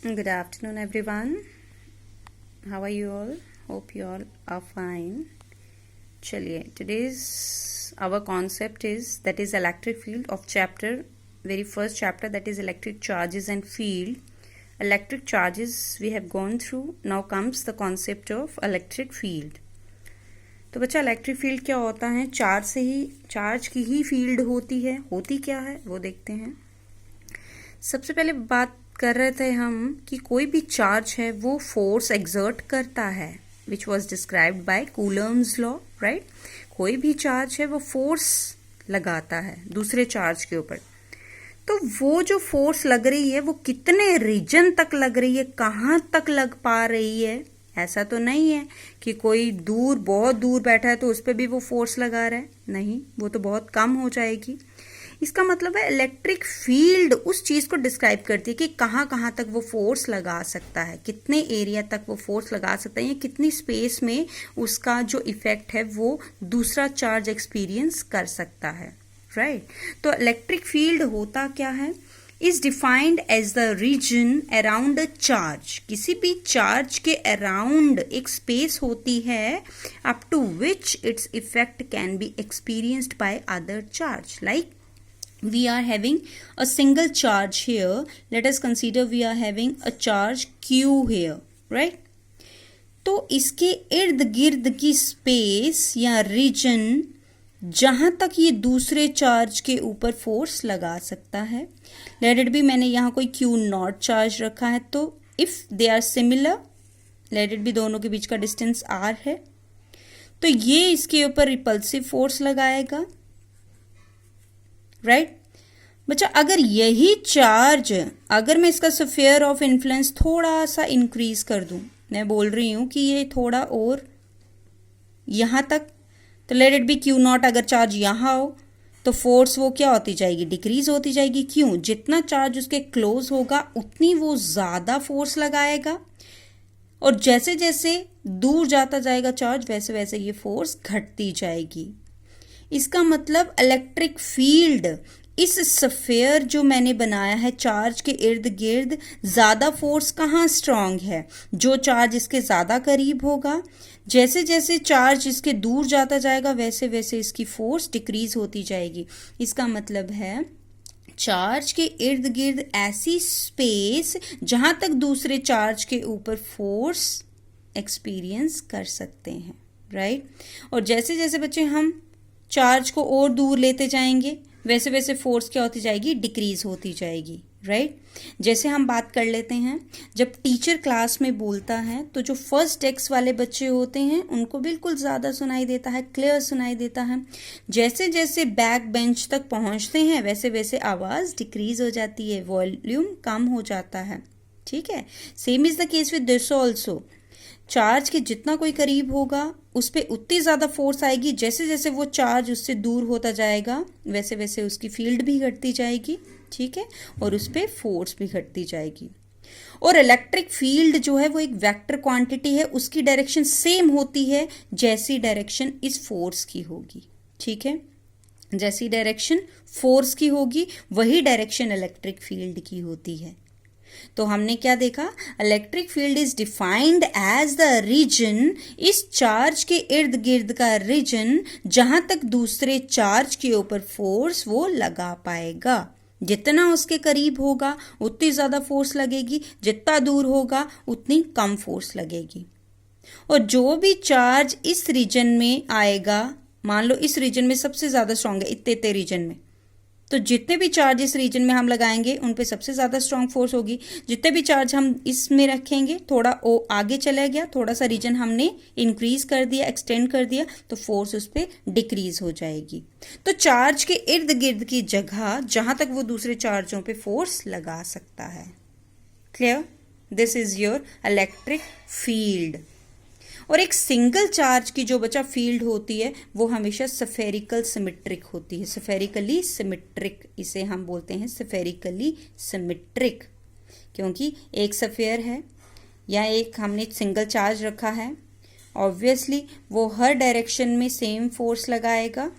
Good afternoon, everyone. How are you all? Hope you all are fine. चलिए, today's our concept is electric field of chapter, very first chapter, that is electric charges and field. Electric charges we have gone through. Now comes the concept of electric field. तो बच्चा electric field क्या होता है? Charge की ही field होती क्या है वो देखते हैं। सबसे पहले बात कर रहे थे हम कि कोई भी चार्ज है वो फोर्स एक्सर्ट करता है, which was described bye Coulomb's law, right. कोई भी चार्ज है वो फोर्स लगाता है दूसरे चार्ज के ऊपर। तो वो जो फोर्स लग रही है वो कितने रीजन तक लग रही है, कहाँ तक लग पा रही है? ऐसा तो नहीं है कि कोई बहुत दूर बैठा है तो उस पर भी वो फोर्स लगा रहा है, नहीं, वो तो बहुत कम हो जाएगी। इसका मतलब है इलेक्ट्रिक फील्ड उस चीज को डिस्क्राइब करती है कि कहाँ तक वो फोर्स लगा सकता है, कितने एरिया तक वो फोर्स लगा सकता है, या कितनी स्पेस में उसका जो इफेक्ट है वो दूसरा चार्ज एक्सपीरियंस कर सकता है, राइट। तो इलेक्ट्रिक फील्ड होता क्या है? Is defined as the region around a charge. किसी भी चार्ज के अराउंड एक स्पेस होती है up to which its effect can be experienced by other charge. Like we are having a single charge here. Let us consider we are having a charge Q here, right? तो इसके इर्द गिर्द की space या reason जहां तक ये दूसरे चार्ज के ऊपर फोर्स लगा सकता है, लेट इट बी, मैंने यहाँ कोई Q नॉट चार्ज रखा है, तो if they are similar, let it be, दोनों के बीच का डिस्टेंस R है, तो ये इसके ऊपर रिपल्सिव फोर्स लगाएगा, राइट। बच्चा अगर यही चार्ज, अगर मैं इसका स्फीयर ऑफ इन्फ्लुएंस थोड़ा सा इंक्रीज कर दूं, मैं बोल रही हूं कि ये थोड़ा और यहां तक, तो late it B Q not, अगर चार्ज यहां हो तो फोर्स वो क्या होती जाएगी? डिक्रीज होती जाएगी। क्यों? जितना चार्ज उसके क्लोज होगा उतनी वो ज्यादा फोर्स लगाएगा, और जैसे जैसे दूर जाता जाएगा चार्ज वैसे वैसे ये फोर्स घटती जाएगी। इसका मतलब इलेक्ट्रिक फील्ड इस स्फीयर जो मैंने बनाया है चार्ज के इर्द गिर्द, ज्यादा फोर्स कहाँ स्ट्रांग है? जो चार्ज इसके ज्यादा करीब होगा। जैसे जैसे चार्ज इसके दूर जाता जाएगा वैसे वैसे इसकी फोर्स डिक्रीज होती जाएगी। इसका मतलब है चार्ज के इर्द गिर्द ऐसी स्पेस जहां तक दूसरे चार्ज के ऊपर फोर्स एक्सपीरियंस कर सकते हैं, राइट। और जैसे जैसे बच्चे हम चार्ज को और दूर लेते जाएंगे वैसे वैसे फोर्स क्या होती जाएगी? डिक्रीज होती जाएगी, राइट। जैसे हम बात कर लेते हैं, जब टीचर क्लास में बोलता है तो जो फर्स्ट डेस्क वाले बच्चे होते हैं उनको बिल्कुल ज़्यादा सुनाई देता है, क्लियर सुनाई देता है। जैसे जैसे बैक बेंच तक पहुंचते हैं वैसे वैसे आवाज़ डिक्रीज हो जाती है, वॉल्यूम कम हो जाता है, ठीक है। Same is the case with this also. Charge के जितना कोई करीब होगा उस पर उतनी ज़्यादा फोर्स आएगी, जैसे जैसे वो चार्ज उससे दूर होता जाएगा वैसे वैसे उसकी फील्ड भी घटती जाएगी, ठीक है, और उस पर फोर्स भी घटती जाएगी। और इलेक्ट्रिक फील्ड जो है वो एक वेक्टर क्वांटिटी है, उसकी डायरेक्शन सेम होती है जैसी डायरेक्शन इस फोर्स की होगी, ठीक है। जैसी डायरेक्शन फोर्स की होगी वही डायरेक्शन इलेक्ट्रिक फील्ड की होती है। तो हमने क्या देखा? Electric field is defined as the region, इस चार्ज के इर्द गिर्द का रीजन जहां तक दूसरे चार्ज के ऊपर फोर्स वो लगा पाएगा। जितना उसके करीब होगा उतनी ज्यादा फोर्स लगेगी, जितना दूर होगा उतनी कम फोर्स लगेगी। और जो भी चार्ज इस रीजन में आएगा, मान लो इस रीजन में सबसे ज्यादा स्ट्रांग है, इतने रीजन में, तो जितने भी चार्ज इस रीजन में हम लगाएंगे उन पे सबसे ज़्यादा स्ट्रांग फोर्स होगी। जितने भी चार्ज हम इसमें रखेंगे, थोड़ा वो आगे चला गया, थोड़ा सा रीजन हमने इंक्रीज कर दिया, एक्सटेंड कर दिया, तो फोर्स उस पर डिक्रीज हो जाएगी। तो चार्ज के इर्द गिर्द की जगह जहां तक वो दूसरे चार्जों पे फोर्स लगा सकता है। Clear? This is your electric field. और एक सिंगल चार्ज की जो बचा फील्ड होती है वो हमेशा स्फेरिकल सिमेट्रिक होती है, स्फेरिकली सिमेट्रिक, इसे हम बोलते हैं स्फेरिकली सिमेट्रिक, क्योंकि एक स्फीयर है या एक हमने सिंगल चार्ज रखा है, ऑब्वियसली वो हर डायरेक्शन में सेम फोर्स लगाएगा।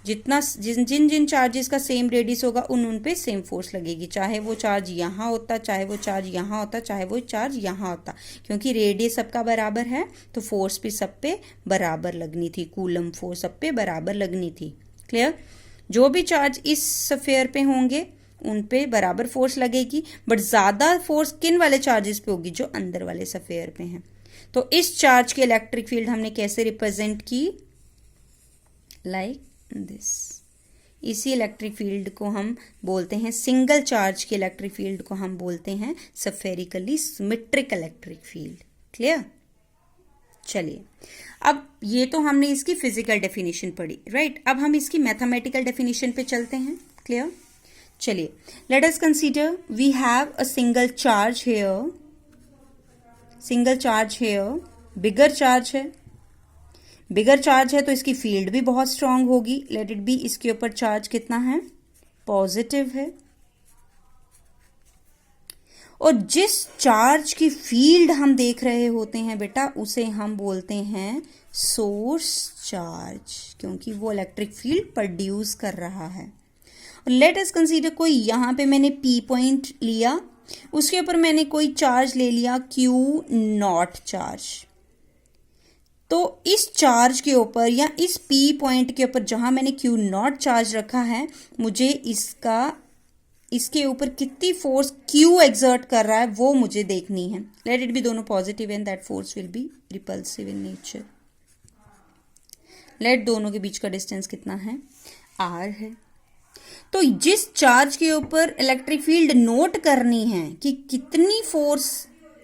जितना जिन जिन जिन चार्जेस का सेम रेडियस होगा उन पे सेम फोर्स लगेगी, चाहे वो चार्ज यहाँ होता, चाहे वो चार्ज यहाँ होता, चाहे वो चार्ज यहाँ होता, क्योंकि रेडियस सबका बराबर है तो फोर्स भी सब पे बराबर लगनी थी, कूलम फोर्स सब पे बराबर लगनी थी। क्लियर? जो भी चार्ज इस स्फीयर पे होंगे उन पे बराबर फोर्स लगेगी, बट ज़्यादा फोर्स किन वाले चार्जेस पे होगी? जो अंदर वाले स्फीयर पे हैं। तो इस चार्ज की इलेक्ट्रिक फील्ड हमने कैसे रिप्रेजेंट की? Like this. इसी इलेक्ट्रिक फील्ड को हम बोलते हैं, सिंगल चार्ज की इलेक्ट्रिक फील्ड को हम बोलते हैं spherically symmetric electric field. Clear? चलिए, अब ये तो हमने इसकी फिजिकल डेफिनेशन पढ़ी, राइट? अब हम इसकी मैथमेटिकल डेफिनेशन पे चलते हैं। क्लियर? चलिए, let us consider we have a single charge here, bigger charge है, बिगर चार्ज है तो इसकी फील्ड भी बहुत स्ट्रांग होगी। लेट इट बी, इसके ऊपर चार्ज कितना है? पॉजिटिव है। और जिस चार्ज की फील्ड हम देख रहे होते हैं बेटा, उसे हम बोलते हैं सोर्स चार्ज, क्योंकि वो इलेक्ट्रिक फील्ड प्रोड्यूस कर रहा है। लेट अस कंसीडर, कोई यहां पे मैंने P पॉइंट लिया, उसके ऊपर मैंने कोई चार्ज ले लिया Q0 चार्ज। तो इस चार्ज के ऊपर या इस P पॉइंट के ऊपर जहां मैंने Q0 चार्ज रखा है, मुझे इसके ऊपर कितनी फोर्स Q एक्सर्ट कर रहा है वो मुझे देखनी है। लेट इट बी दोनों positive and that force will be repulsive in nature. Let दोनों के बीच का डिस्टेंस कितना है? R है। तो जिस चार्ज के ऊपर इलेक्ट्रिक फील्ड नोट करनी है कि कितनी फोर्स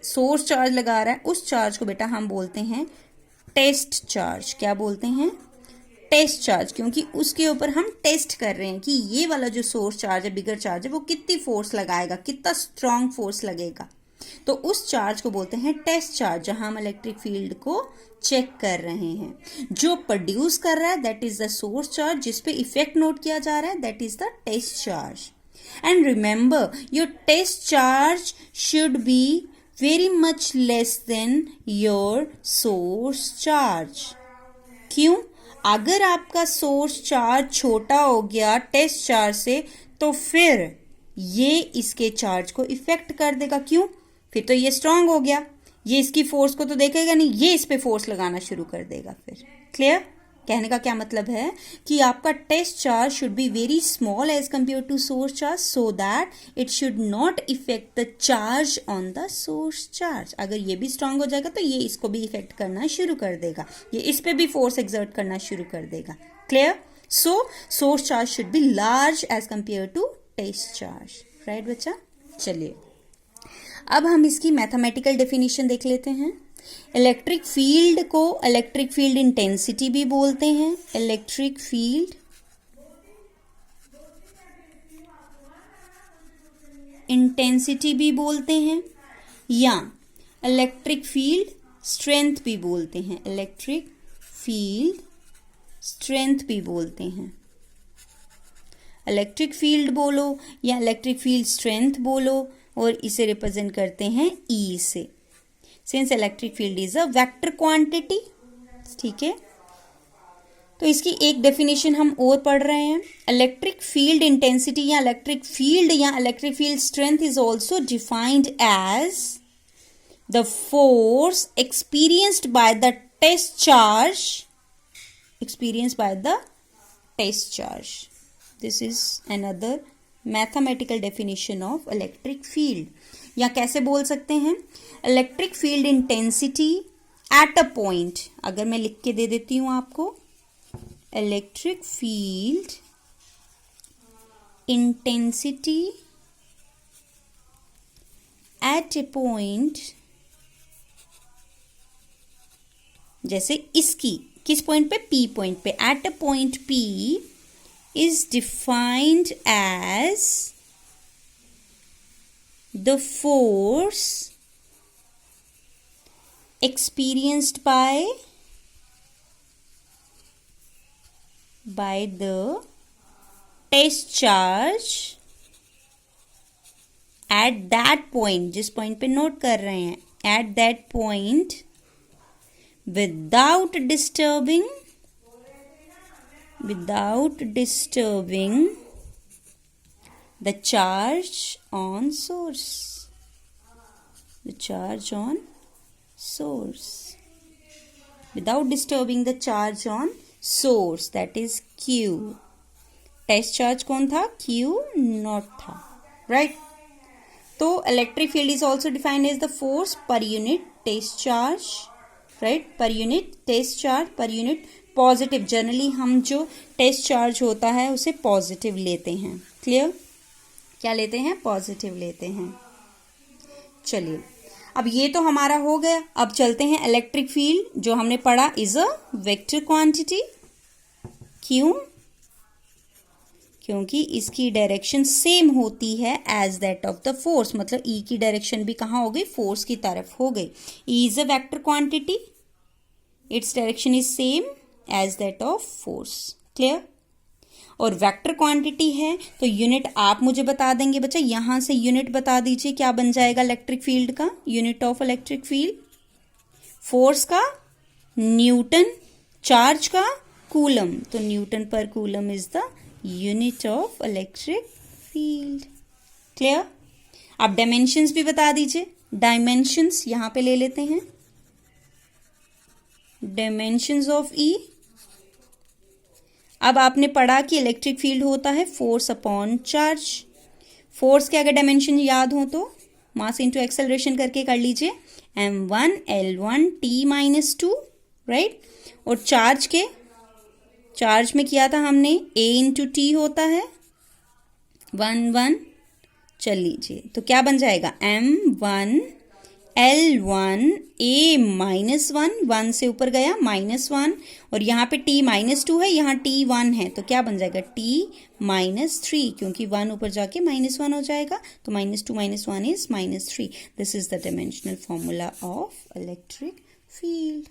सोर्स चार्ज लगा रहा है, उस चार्ज को बेटा हम बोलते हैं टेस्ट चार्ज। क्या बोलते हैं? टेस्ट चार्ज, क्योंकि उसके ऊपर हम टेस्ट कर रहे हैं कि ये वाला जो सोर्स चार्ज है, बिगर चार्ज है, वो कितनी फोर्स लगाएगा, कितना स्ट्रांग फोर्स लगेगा। तो उस चार्ज को बोलते हैं टेस्ट चार्ज, जहां हम इलेक्ट्रिक फील्ड को चेक कर रहे हैं। जो प्रोड्यूस कर रहा है that is the source charge, जिस पे इफेक्ट नोट किया जा रहा है that is the test charge. And remember, your test charge should be very much less than your source charge. क्यों? अगर आपका सोर्स चार्ज छोटा हो गया टेस्ट चार्ज से, तो फिर ये इसके चार्ज को इफेक्ट कर देगा। क्यों? फिर तो ये स्ट्रांग हो गया, ये इसकी फोर्स को तो देखेगा नहीं, ये इस पे फोर्स लगाना शुरू कर देगा फिर। क्लियर? कहने का क्या मतलब है कि आपका test charge should be very small as compare to source charge, so that it should not effect the charge on the source charge. अगर ये भी स्ट्रांग हो जाएगा तो ये इसको भी इफेक्ट करना शुरू कर देगा, ये इस पे भी फोर्स एक्सर्ट करना शुरू कर देगा। Clear? So source charge should be large as compare to test charge. Right बच्चा? चलिए, अब हम इसकी मैथमेटिकल डेफिनेशन देख लेते हैं। इलेक्ट्रिक फील्ड को इलेक्ट्रिक फील्ड इंटेंसिटी भी बोलते हैं, इलेक्ट्रिक फील्ड इंटेंसिटी भी बोलते हैं, या इलेक्ट्रिक फील्ड स्ट्रेंथ भी बोलते हैं, इलेक्ट्रिक फील्ड स्ट्रेंथ भी बोलते हैं। इलेक्ट्रिक फील्ड बोलो या इलेक्ट्रिक फील्ड स्ट्रेंथ बोलो, और इसे रिप्रेजेंट करते हैं E से, since electric field is a vector quantity. ठीक है, तो इसकी एक डेफिनेशन हम और पढ़ रहे हैं। इलेक्ट्रिक फील्ड इंटेंसिटी या electric field strength is also defined as the force experienced by the test charge, this is another mathematical definition of electric field. या कैसे बोल सकते हैं? Electric field intensity at a point, अगर मैं लिख के दे देती हूं आपको, electric field intensity at a point, जैसे इसकी किस पॉइंट पे? P पॉइंट पे, at a point P is defined as the force experienced by the test charge at that point, जिस पॉइंट पे नोट कर रहे हैं, at that point without disturbing without disturbing the charge on source. The charge on source. Without disturbing the charge on source, that is Q. Test charge कौन था? Q naught था, right? तो electric field is also defined as the force per unit test charge, right? Per unit test charge, per unit positive. Generally हम जो test charge होता है उसे positive लेते हैं. क्लियर? क्या लेते हैं? पॉजिटिव लेते हैं. चलिए, अब ये तो हमारा हो गया. अब चलते हैं इलेक्ट्रिक फील्ड जो हमने पढ़ा इज अ वेक्टर क्वांटिटी. क्यों? क्योंकि इसकी डायरेक्शन सेम होती है as that of the force. मतलब ई की डायरेक्शन भी कहाँ हो गई? फोर्स की तरफ हो गई. E is a vector quantity, its direction is same as that of force. Clear? और वेक्टर क्वांटिटी है तो यूनिट आप मुझे बता देंगे बच्चा. यहां से यूनिट बता दीजिए क्या बन जाएगा इलेक्ट्रिक फील्ड का? Unit of electric field. Force का न्यूटन, चार्ज का कूलम. तो न्यूटन पर coulomb is the unit of electric field. Clear? आप डायमेंशंस भी बता दीजिए. डायमेंशंस यहां पे ले लेते हैं. डायमेंशंस ऑफ ई. अब आपने पढ़ा कि इलेक्ट्रिक फील्ड होता है फोर्स अपॉन चार्ज. फोर्स के अगर डायमेंशन याद हो तो मास इंटू एक्सेलरेशन करके कर लीजिए. m1 l1 t-2, right? और चार्ज के, चार्ज में किया था हमने a इंटू टी होता है 1 चल लीजिए. तो क्या बन जाएगा? m1 l1 a -1, 1 से ऊपर गया -1, और यहाँ पे t -2 है, यहाँ t1 है. तो क्या बन जाएगा? t -3, क्योंकि 1 ऊपर जाके -1 हो जाएगा. तो -2 - 1 is -3. This is the dimensional formula of electric field.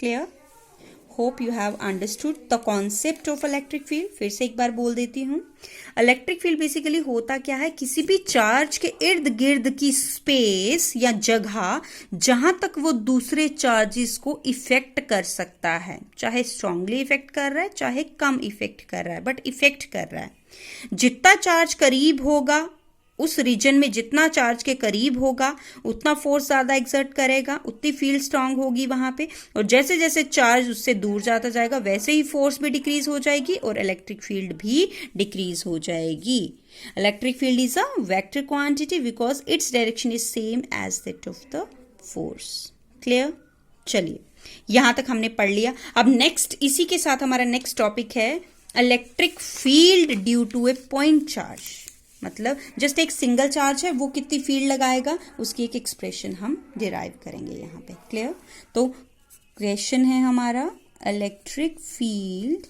Clear? Hope you have understood the concept of electric field. फिर से एक बार बोल देती हूँ. इलेक्ट्रिक फील्ड बेसिकली होता क्या है? किसी भी चार्ज के इर्द गिर्द की स्पेस या जगह जहां तक वो दूसरे चार्जेस को इफेक्ट कर सकता है. चाहे स्ट्रांगली इफेक्ट कर रहा है, चाहे कम इफेक्ट कर रहा है, बट इफेक्ट कर रहा है. जितना चार्ज करीब होगा, उस रीजन में जितना चार्ज के करीब होगा उतना फोर्स ज्यादा एक्सर्ट करेगा, उतनी फील्ड स्ट्रांग होगी वहां पे. और जैसे जैसे चार्ज उससे दूर जाता जाएगा वैसे ही फोर्स भी डिक्रीज हो जाएगी और इलेक्ट्रिक फील्ड भी डिक्रीज हो जाएगी. Electric field is a vector quantity because its direction is same as that of the force. Clear? चलिए, यहां तक हमने पढ़ लिया. अब नेक्स्ट, इसी के साथ हमारा नेक्स्ट टॉपिक है electric field due to a point charge. मतलब जस्ट एक सिंगल चार्ज है, वो कितनी फील्ड लगाएगा उसकी एक एक्सप्रेशन हम डिराइव करेंगे यहाँ पे. क्लियर? तो क्वेश्चन है हमारा electric field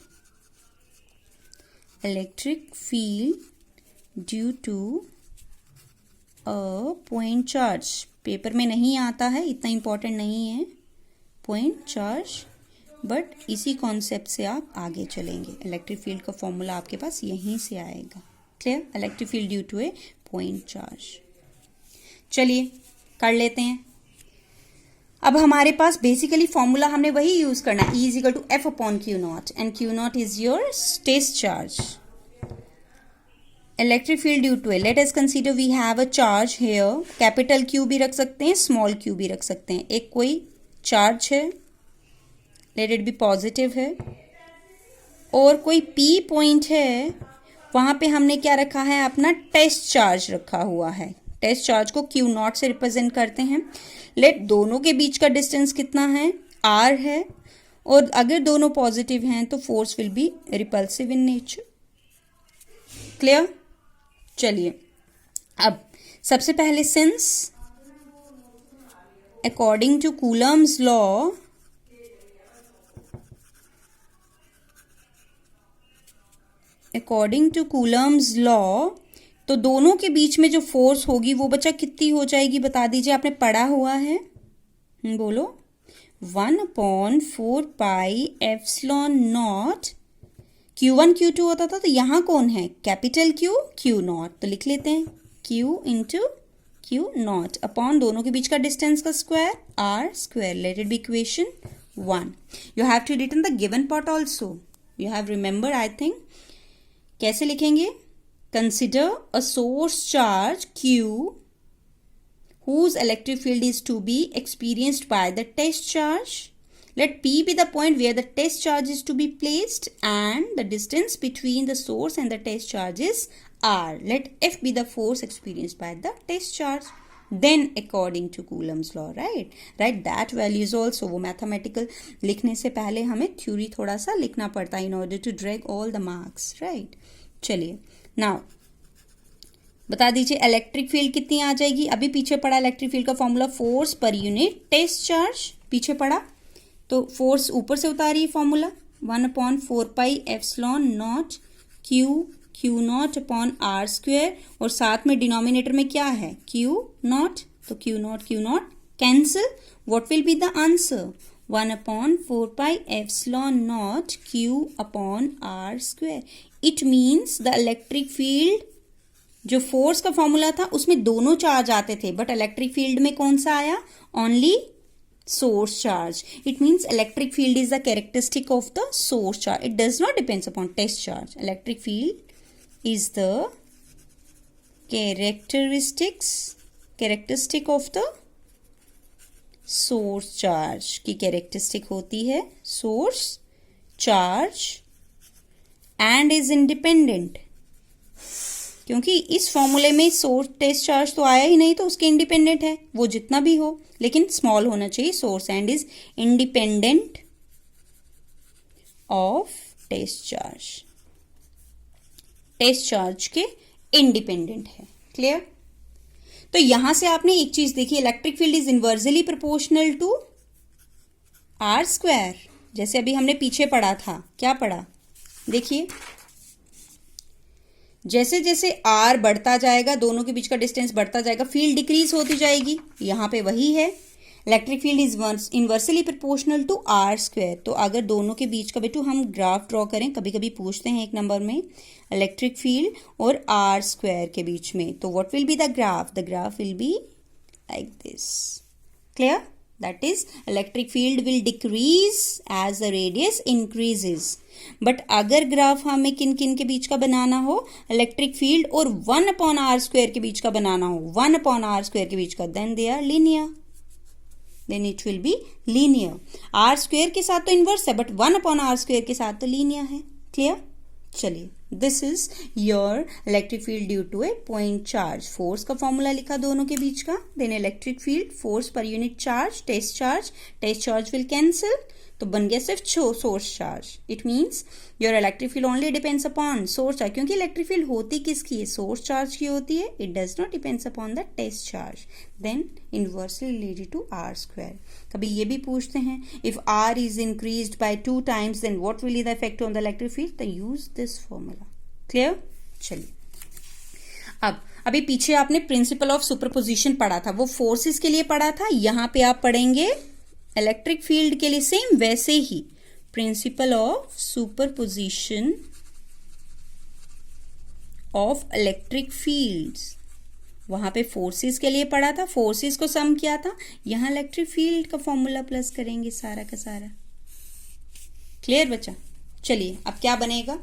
due to a point charge. Paper में नहीं आता है, इतना इंपॉर्टेंट नहीं है पॉइंट चार्ज, बट इसी कॉन्सेप्ट से आप आगे चलेंगे. इलेक्ट्रिक फील्ड का फॉर्मूला आपके पास यहीं से आएगा. Clear? Electric field due to a point charge. चलिए कर लेते हैं. अब हमारे पास बेसिकली फॉर्मूला हमने वही यूज करना है. E is equal to F upon Q0 and Q0 is your test charge. Electric field due to a, let us consider we have a charge here. Capital Q भी रख सकते हैं, small q भी रख सकते हैं. एक कोई चार्ज है, लेट इट बी पॉजिटिव है, और कोई P पॉइंट है, वहां पे हमने क्या रखा है? अपना टेस्ट चार्ज रखा हुआ है. टेस्ट चार्ज को Q0 से रिप्रेजेंट करते हैं. लेट दोनों के बीच का डिस्टेंस कितना है? R है. और अगर दोनों पॉजिटिव हैं तो force will be repulsive in nature. Clear? चलिए, अब सबसे पहले since according to Coulomb's law तो दोनों के बीच में जो फोर्स होगी वो बच्चा कितनी हो जाएगी बता दीजिए. आपने पढ़ा हुआ है, बोलो. 1/4 pi epsilon not. Q1 Q2 होता था, तो यहाँ कौन है? Capital Q0. तो लिख लेते हैं Q इंटू Q0 अपॉन दोनों के बीच का डिस्टेंस का square R square. Let it be equation 1. You have to written the given part also. You have remember I think. कैसे लिखेंगे? Consider a source charge Q whose electric field is to be experienced by the test charge. Let P be the point where the test charge is to be placed and the distance between the source and the test charge is R. Let F be the force experienced by the test charge. Then according to Coulomb's law, right? Write that values also. वो mathematical लिखने से पहले हमें theory थोड़ा सा लिखना पड़ता है in order to drag all the marks, right? चलिए now बता दीजिए इलेक्ट्रिक फील्ड कितनी आ जाएगी. अभी पीछे पड़ा इलेक्ट्रिक फील्ड का formula force per unit test charge. पीछे पड़ा तो फोर्स ऊपर से उतारिए फॉर्मूला 1/4πε0 Q0/r². और साथ में डिनोमिनेटर में क्या है? Q0. तो Q0 cancel. What will be the answer? 1/4πε0 Q/r². It means the electric field, जो फोर्स का फॉर्मूला था उसमें दोनों चार्ज आते थे, बट इलेक्ट्रिक फील्ड में कौन सा आया? Only source charge. It means electric field is the characteristic of the source charge. It does not depends upon test charge. Electric field is the characteristic of the source charge. की characteristic होती है source charge and is independent. क्योंकि इस फॉर्मूले में source test charge तो आया ही नहीं, तो उसके इंडिपेंडेंट है वो जितना भी हो, लेकिन स्मॉल होना चाहिए source. And is independent of test charge. Test charge के इंडिपेंडेंट है. क्लियर? तो यहां से आपने एक चीज देखी, electric field is inversely proportional to R². जैसे अभी हमने पीछे पढ़ा था. क्या पढ़ा? देखिए, जैसे जैसे R बढ़ता जाएगा, दोनों के बीच का डिस्टेंस बढ़ता जाएगा, फील्ड डिक्रीज होती जाएगी. यहां पे वही है. Electric field is inversely proportional to R². तो अगर दोनों के बीच का बेटू हम ग्राफ ड्रॉ करें, कभी कभी पूछते हैं एक नंबर में, इलेक्ट्रिक फील्ड और R² के बीच में, तो what will be the graph? The graph will be like this. Clear? That is, electric field will decrease as the radius increases. But अगर ग्राफ हमें किन किन के बीच का बनाना हो, इलेक्ट्रिक फील्ड और 1/r² के बीच का बनाना हो, 1/r² के बीच का, then they are linear. Then it will be linear. R² के साथ तो इनवर्स है, बट 1/r² के साथ तो लीनियर है. क्लियर? चलिए, this is your electric field due to a point charge. Force का फॉर्मूला लिखा दोनों के बीच का. Then electric field, force per unit charge, test charge will cancel, तो बन गया सिर्फ source charge. It means your electric field only depends upon source charge. क्योंकि इलेक्ट्रिक फील्ड होती किसकी है? सोर्स चार्ज की होती है. It does not depends upon the test charge. Then inversely related to R². कभी ये भी पूछते हैं, if R is increased by 2 times, then what will be the effect on the electric field? तो use this formula. Clear? चलिए, अब अभी पीछे आपने प्रिंसिपल ऑफ सुपरपोजिशन पढ़ा था, वो फोर्सेस के लिए पढ़ा था. यहां पे आप पढ़ेंगे इलेक्ट्रिक फील्ड के लिए सेम वैसे ही principle of superposition of electric fields. वहां पे फोर्सेस के लिए पढ़ा था, फोर्सेस को सम किया था. यहां इलेक्ट्रिक फील्ड का फॉर्मूला प्लस करेंगे सारा का सारा. क्लियर बच्चा? चलिए, अब क्या बनेगा?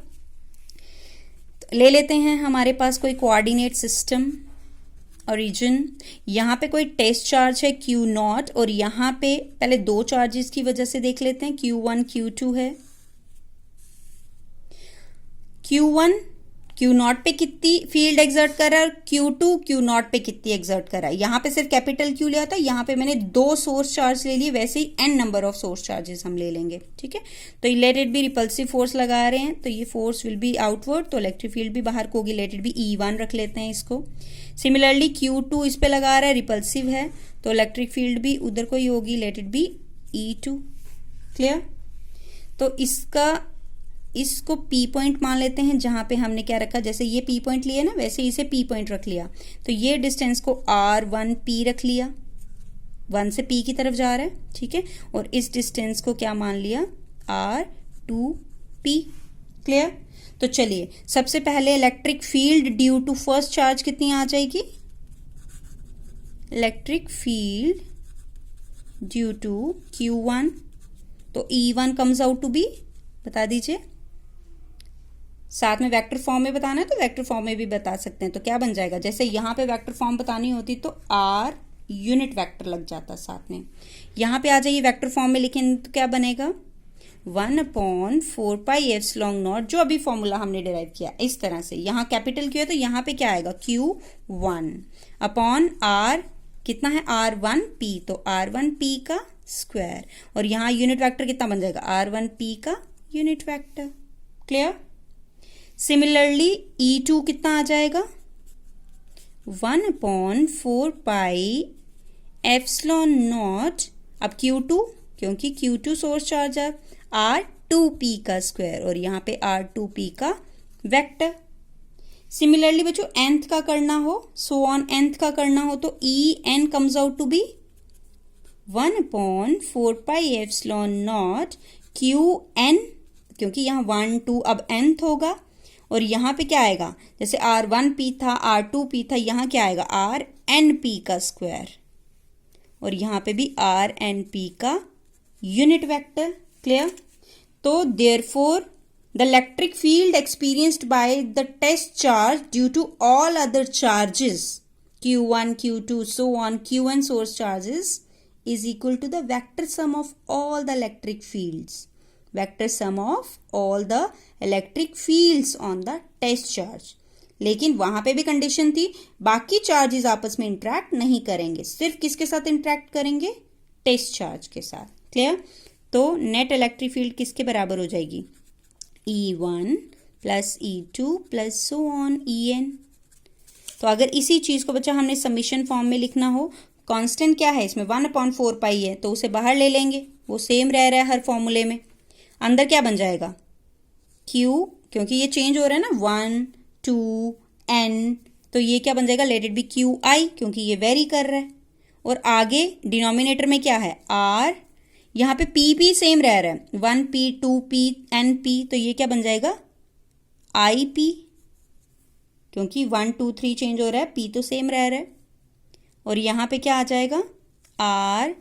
तो ले लेते हैं हमारे पास कोई कोऑर्डिनेट सिस्टम. ओरिजिन, यहाँ पे कोई टेस्ट चार्ज है Q0, और यहाँ पे पहले 2 चार्जेस की वजह से देख लेते हैं. Q1 Q2 है. Q1 Q0 पे कितनी फील्ड एक्सर्ट कर रहा है, और Q2 Q0 पे कितनी एक्सर्ट कर रहा है. यहाँ पे सिर्फ कैपिटल Q लिया था, यहाँ पे मैंने 2 सोर्स चार्ज ले लिए. वैसे ही n number of source charges हम ले लेंगे. ठीक है, तो late it B repulsive force लगा रहे हैं, तो ये फोर्स विल बी आउटवर्ड, तो इलेक्ट्रिक फील्ड भी बाहर को होगी. लेट इट बी E1 रख लेते हैं इसको. सिमिलरली Q2 इस पे लगा रहा है, रिपल्सिव है, तो इलेक्ट्रिक फील्ड भी उधर को ही होगी. Late it B E2. Clear? तो इसको P पॉइंट मान लेते हैं, जहां पे हमने क्या रखा, जैसे ये P पॉइंट लिया ना, वैसे इसे P पॉइंट रख लिया. तो ये डिस्टेंस को R1P रख लिया, 1 से P की तरफ जा रहा है. ठीक है, और इस डिस्टेंस को क्या मान लिया? R2P. क्लियर? तो चलिए, सबसे पहले electric field due to first charge कितनी आ जाएगी? Electric field due to Q1, तो E1 comes out to B, बता दीजिए, साथ में वेक्टर फॉर्म में बताना है तो वेक्टर फॉर्म में भी बता सकते हैं। तो क्या बन जाएगा, जैसे यहाँ पे वेक्टर फॉर्म बतानी होती तो आर यूनिट वेक्टर लग जाता साथ में। यहाँ पे आ जाइए वेक्टर फॉर्म में लिखें तो क्या बनेगा 1/4πε0, जो अभी फॉर्मूला हमने डिराइव किया इस तरह से। यहाँ कैपिटल क्यू है तो यहाँ पे क्या आएगा Q1 अपॉन आर, कितना है R1P, तो R1P का स्क्वायर, और यहाँ यूनिट वेक्टर कितना बन जाएगा R1P का unit vector. Clear. Similarly E2 कितना आ जाएगा 1/4πε0, अब Q2 क्योंकि Q2 सोर्स चार्ज है R2P का स्क्वायर, और यहाँ पे R2P का वेक्टर। सिमिलरली बच्चों nth का करना हो, सो ऑन nth का करना हो तो En comes out to be 1/4πε0 Qn, क्योंकि यहाँ 1 2 अब nth होगा, और यहाँ पे क्या आएगा, जैसे R1P था R2P था, यहाँ क्या आएगा RNP का स्क्वायर, और यहाँ पे भी RNP का यूनिट वेक्टर। क्लियर। तो therefore the electric field experienced by the test charge due to all other charges Q1, Q2, so on, Qn source charges is equal to the vector sum of all the electric fields. Vector sum of all the electric fields on the test charge. लेकिन वहां पे भी condition थी, बाकी charges आपस में interact नहीं करेंगे, सिर्फ किसके साथ इंटरेक्ट करेंगे, टेस्ट चार्ज के साथ। क्लियर। तो नेट इलेक्ट्रिक फील्ड किसके बराबर हो जाएगी E1 plus E2 plus so on En। तो अगर इसी चीज को बच्चा हमने समीशन फॉर्म में लिखना हो, कांस्टेंट क्या है इसमें 1/4π है, तो उसे बाहर ले लेंगे, वो सेम रह रहा है हर फॉर्मूले में। अंदर क्या बन जाएगा Q, क्योंकि ये चेंज हो रहा है ना 1 2 n, तो ये क्या बन जाएगा लेट इट बी QI, क्योंकि ये वेरी कर रहा है। और आगे डिनोमिनेटर में क्या है R, यहाँ पे P सेम रह रहा है 1P 2P NP, तो ये क्या बन जाएगा IP, क्योंकि 1 2 3 चेंज हो रहा है, P तो सेम रह रहा है। और यहाँ पे क्या आ जाएगा R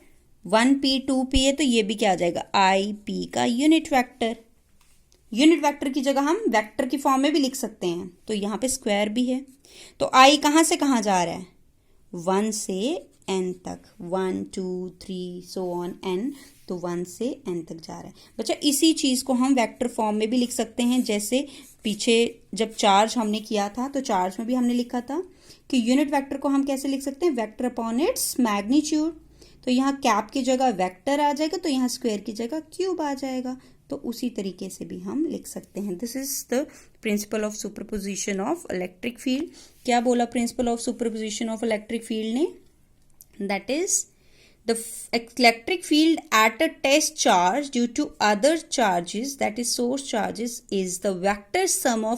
1P 2P है, तो ये भी क्या आ जाएगा IP का यूनिट वेक्टर। यूनिट वेक्टर की जगह हम वेक्टर की फॉर्म में भी लिख सकते हैं, तो यहाँ पे स्क्वायर भी है। तो I कहाँ से कहाँ जा रहा है 1 से n तक, 1 2 3 सो ऑन n, तो 1 से n तक जा रहा है। बच्चा इसी चीज़ को हम वेक्टर फॉर्म में भी लिख सकते हैं, जैसे पीछे जब चार्ज हमने किया था तो चार्ज में भी हमने लिखा था कि यूनिट वेक्टर को हम कैसे लिख सकते हैं, वेक्टर अपॉन इट्स मैग्नीट्यूड। तो यहाँ कैप की जगह वेक्टर आ जाएगा, तो यहाँ स्क्वायर की जगह क्यूब आ जाएगा, तो उसी तरीके से भी हम लिख सकते हैं। This is the principal of superposition of electric field. क्या बोला principal of superposition of electric field ने, that is the electric field at a test charge due to other charges, that is source charges, is the vector sum of